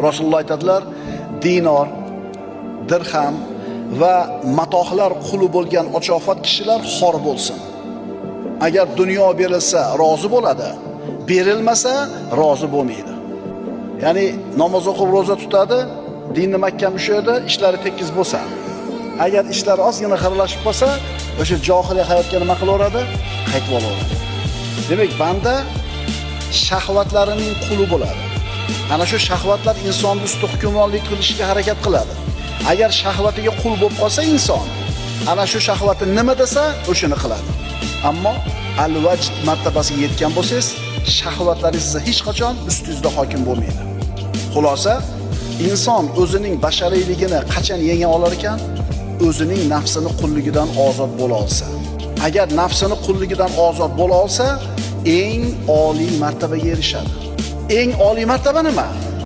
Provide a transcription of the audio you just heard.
Rasululloh aytadilar, dinor, dirham va matohlar quli bo'lgan ochofat kishilar xor bo'lsin. Agar dunyo berilsa rozi bo'ladi, berilmasa rozi bo'lmaydi. Ya'ni namoz o'qib roza tutadi, dinni mahkam ushlaydi, ishlari tekis bo'lsa. Agar ishlar ozgina xiralashib qolsa, o'sha johiliy hayotga nima qilaveradi? Qaytib olaveradi. Demak, banda shahvatlarining quli bo'ladi. Ana shu shahvatlar insonni ustida hukmronlik qilishga harakat qiladi. Agar shahvatiga qul bo'lib qolsa inson, ana shu shahvati nima desa, o'shini qiladi. Ammo al-vajd martabasiga yetgan bo'lsangiz, shahvatlaringiz hech qachon ustingizda hokim bo'lmaydi. Xulosa, inson o'zining bashariyligini qachon yenga olar ekan? O'zining nafsini qulligidan ozod bo'la olsa. Agar nafsini qulligidan ozod bo'la olsa, eng oliy martabaga erishadi. Eng oliy martaba nima?